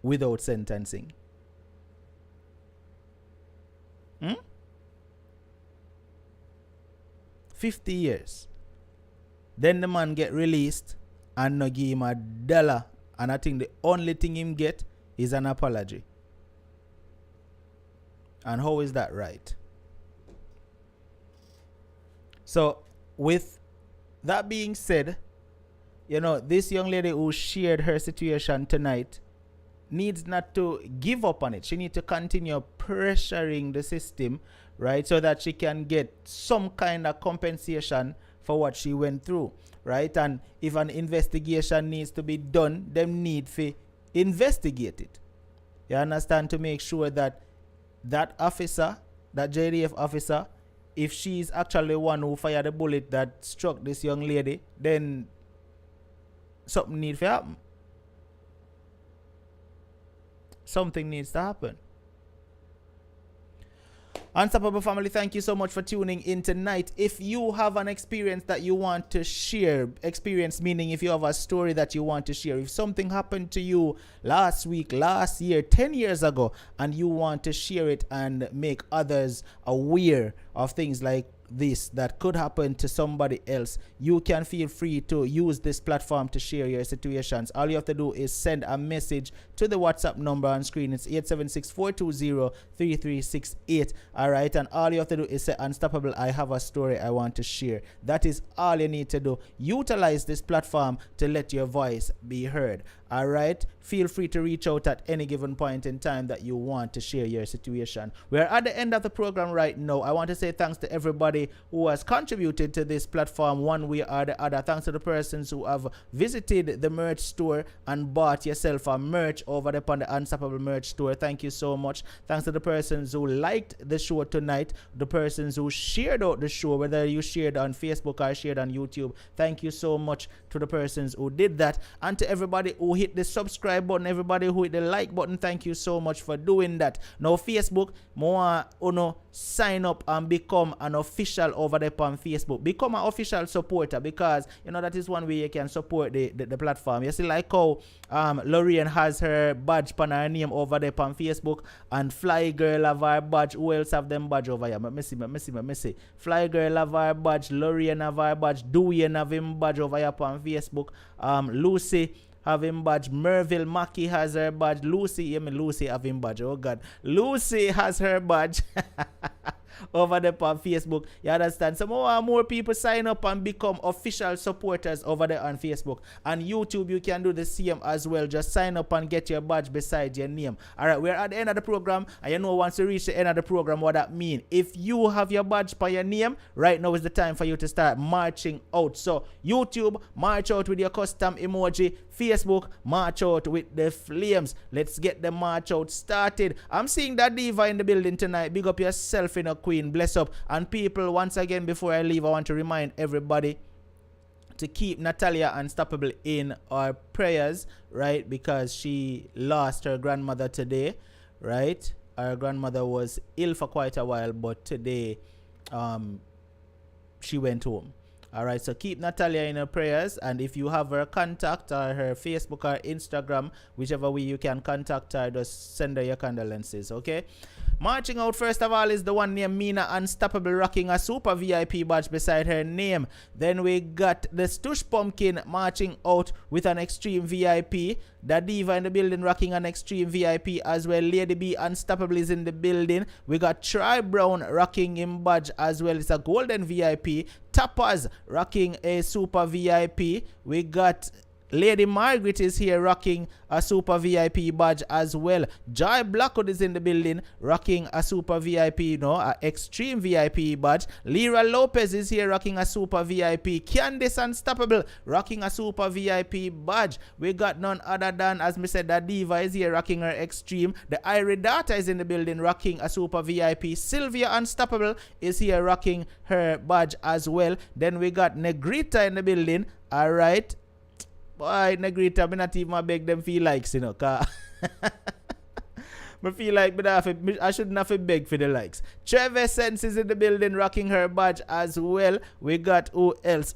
B: without sentencing. 50 years. Then the man get released and no give him $1. And I think the only thing him get is an apology. And how is that right? So with that being said, you know, this young lady who shared her situation tonight needs not to give up on it. She needs to continue pressuring the system, right, so that she can get some kind of compensation for what she went through, right? And if an investigation needs to be done, them need to investigate it. You understand? To make sure that that officer, that JDF officer, if she's actually the one who fired the bullet that struck this young lady, then something needs to happen. Something needs to happen. Unstoppable family, thank you so much for tuning in tonight. If you have an experience that you want to share, experience meaning if you have a story that you want to share, if something happened to you last week, last year, 10 years ago, and you want to share it and make others aware of things like this that could happen to somebody else, you can feel free to use this platform to share your situations. All you have to do is send a message to the WhatsApp number on screen. It's 876-420-3368. All right, and all you have to do is say, Unstoppable, I have a story I want to share. That is all you need to do. Utilize this platform to let your voice be heard. All right, feel free to reach out at any given point in time that you want to share your situation. We're at the end of the program right now. I want to say thanks to everybody who has contributed to this platform one way or the other. Thanks to the persons who have visited the merch store and bought yourself a merch over there on the Unstoppable merch store. Thank you so much. Thanks to the persons who liked the show tonight, the persons who shared out the show, whether you shared on Facebook or shared on YouTube. Thank you so much to the persons who did that, and to everybody who hit the subscribe button, everybody who hit the like button. Thank you so much for doing that. Now Facebook, more sign up and become an official over there on Facebook. Become an official supporter, because that is one way you can support the platform. You see, like how Lorraine has her badge on her name over there on Facebook, and Fly Girl have her badge. Who else have them badge over here? Let me see. Fly Girl have her badge, Lorraine have her badge, Dwayne have him badge over here on Facebook. Lucy have him badge, Merville Mackey has her badge, Lucy have him badge, oh God, Lucy has her badge over there on Facebook. You understand? So more people sign up and become official supporters over there on Facebook. And YouTube, you can do the same as well. Just sign up and get your badge beside your name. Alright, we're at the end of the program, and once you reach the end of the program, what that means, if you have your badge by your name, right now is the time for you to start marching out. So YouTube, march out with your custom emoji. Facebook, march out with the flames. Let's get the march out started. I'm seeing that Diva in the building tonight. Big up yourself, Queen. Bless up. And people, once again, before I leave, I want to remind everybody to keep Natalia Unstoppable in our prayers, right? Because she lost her grandmother today, right? Her grandmother was ill for quite a while, but today she went home. All right, so keep Natalia in her prayers, and if you have her contact or her Facebook or Instagram, whichever way you can contact her, just send her your condolences, okay? Marching out first of all is the one named Mina Unstoppable, rocking a super VIP badge beside her name. Then we got the Stush Pumpkin marching out with an extreme VIP. The Diva in the building rocking an extreme VIP as well. Lady B Unstoppable is in the building. We got Try Brown rocking him badge as well. It's a golden VIP. Tappers rocking a super VIP. We got Lady Margaret is here rocking a super VIP badge as well. Joy Blackwood is in the building rocking a super VIP, a extreme VIP badge. Lyra Lopez is here rocking a super VIP. Candice Unstoppable rocking a super VIP badge. We got none other than, as me said, the Diva is here rocking her extreme. The Irie Data is in the building rocking a super VIP. Sylvia Unstoppable is here rocking her badge as well. Then we got Negrita in the building. All right. Boy, Negrita, I not even beg them feel likes, cause I feel like I shouldn't have to beg for the likes. Trevor Sense is in the building rocking her badge as well. We got who else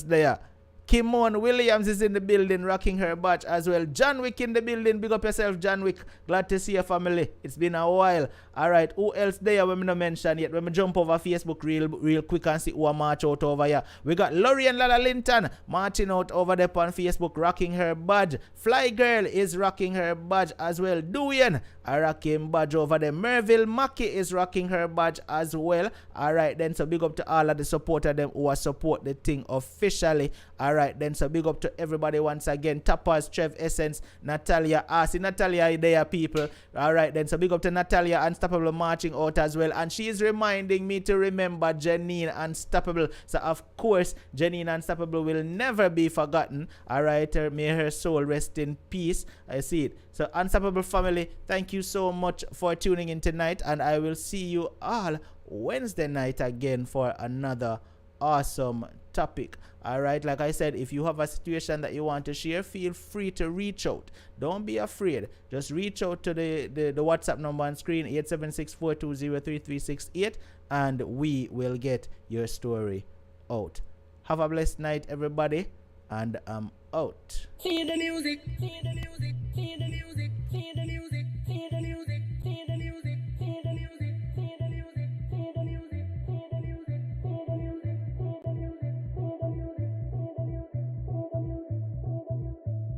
B: there? Kimon Williams is in the building rocking her badge as well. John Wick in the building. Big up yourself, John Wick. Glad to see your family. It's been a while. Alright, who else there when me not mention yet? When me jump over Facebook real quick and see who march out over here. We got Laurie and Lala Linton marching out over there on Facebook rocking her badge. Fly Girl is rocking her badge as well. Dwayne a rocking badge over there. Merville Mackey is rocking her badge as well. Alright then, so big up to all of the supporters them who are support the thing officially. Alright then, so big up to everybody once again. Tappers, Trev Essence, Natalia. See Natalia there, people. Alright then, so big up to Natalia Unstoppable marching out as well. And she is reminding me to remember Janine Unstoppable. So of course, Janine Unstoppable will never be forgotten. Alright, may her soul rest in peace. I see it. So Unstoppable family, thank you so much for tuning in tonight. And I will see you all Wednesday night again for another awesome topic. Alright, like I said, if you have a situation that you want to share, feel free to reach out. Don't be afraid. Just reach out to the WhatsApp number on screen, 876-420-3368, and we will get your story out. Have a blessed night, everybody, and I'm out.
D: See the music, see the music, see the music, see the music, see the music, see the music, see the music, see the music, see the music, see the music.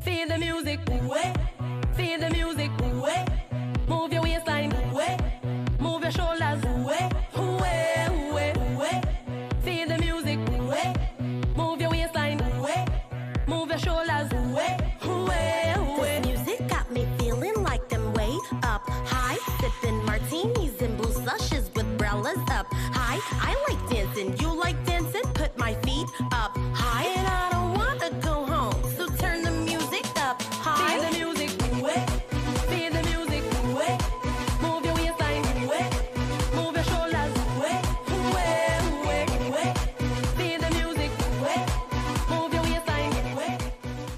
D: Feel the music, way. Feel the music, way. Move your waistline, way. Move your shoulders, way. Way, way, way. Feel the music, way. Move your waistline, way. Move your shoulders, way. Way, way.
E: This music got me feeling like them way up high, sipping martinis and blue slushes with umbrellas up high. I like dancing, you like dancing? Put my feet up